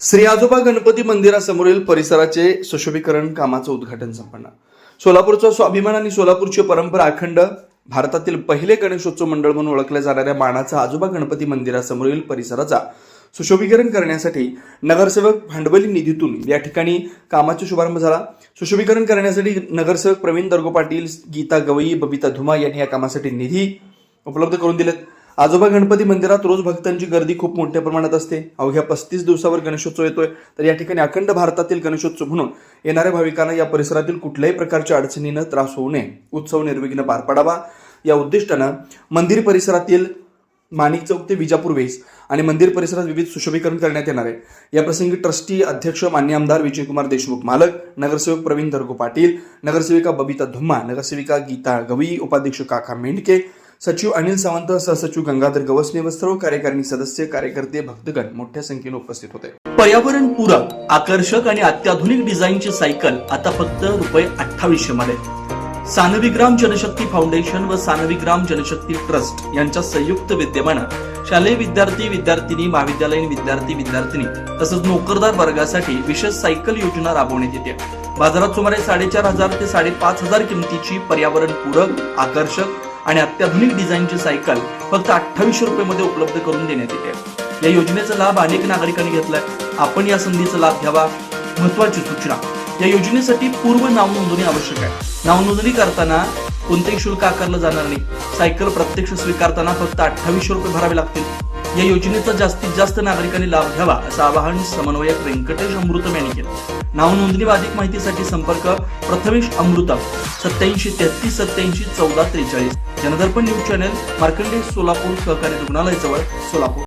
श्री आजोबा गणपती मंदिरासमोरील परिसराचे सुशोभीकरण कामाचं उद्घाटन संपन्न. सोलापूरचा स्वाभिमान आणि सोलापूरची परंपरा अखंड भारतातील पहिले गणेशोत्सव मंडळ म्हणून ओळखल्या जाणाऱ्या मानाचा आजोबा गणपती मंदिरासमोरील परिसराचा सुशोभीकरण करण्यासाठी नगरसेवक भांडवली निधीतून या ठिकाणी कामाचा शुभारंभ झाला. सुशोभीकरण करण्यासाठी नगरसेवक प्रवीण दर्गो पाटील, गीता गवई, बबिता धुमा यांनी या कामासाठी निधी उपलब्ध करून दिलेत. आजोबा गणपती मंदिरात रोज भक्तांची गर्दी खूप मोठ्या प्रमाणात असते. अवघ्या 35 दिवसावर गणेशोत्सव येतोय. तर या ठिकाणी अखंड भारतातील गणेशोत्सव म्हणून येणाऱ्या भाविकांना या परिसरातील कुठल्याही प्रकारच्या अडचणीनं त्रास होऊ नये, उत्सव निर्विघ्न पार पडावा या उद्दिष्टानं मंदिर परिसरातील माणिक चौक ते विजापूर वेस आणि मंदिर परिसरात विविध सुशोभीकरण करण्यात येणार आहे. या प्रसंगी ट्रस्टी अध्यक्ष मान्य आमदार विजयकुमार देशमुख मालक, नगरसेवक प्रवीण दर्गो पाटील, नगरसेविका बबिता धुम्मा, नगरसेविका गीता गवई, उपाध्यक्ष काका मेंढके, सचिव अनिल सावंत, सहसचिव गंगाधर गवसने व सर्व कार्यकारिणी सदस्य, कार्यकर्ते, भक्तगण मोठ्या संख्येने उपस्थित होते. पर्यावरण पूरक, आकर्षक आणि अत्याधुनिक डिझाईनची सायकल आता फक्त ₹2800 मध्ये. सानविग्राम जनशक्ती फाउंडेशन व सानविग्राम जनशक्ती ट्रस्ट यांच्या संयुक्त विद्यमानं शालेय विद्यार्थी, विद्यार्थिनी, महाविद्यालयीन विद्यार्थी, विद्यार्थिनी तसंच नोकरदार वर्गासाठी विशेष सायकल योजना राबवण्यात येते. बाजारात सुमारे 4500 ते 5500 किमतीची पर्यावरण पूरक, आकर्षक आणि अत्याधुनिक डिझाईनची सायकल फक्त ₹2800 मध्ये उपलब्ध करून देण्यात येते. या योजनेचा लाभ अनेक नागरिकांनी घेतलाय. आपण या संधीचा लाभ घ्यावा. महत्वाची सूचना, या योजनेसाठी पूर्व नाव नोंदणी आवश्यक आहे. नाव नोंदणी करताना कोणतेही शुल्क आकारलं जाणार नाही. सायकल प्रत्यक्ष स्वीकारताना फक्त ₹2800 भरावे लागतील. या योजनेचा जास्तीत जास्त नागरिकांनी लाभ घ्यावा असं आवाहन समन्वयक व्यंकटेश अमृतम यांनी केलं. नाव नोंदणी व अधिक माहितीसाठी संपर्क प्रथमेश अमृतम 87 33 87 14 43. जनदर्पण न्यूज चॅनल, मार्कंडेय सोलापूर सहकारी रुग्णालय जवळ, सोलापूर.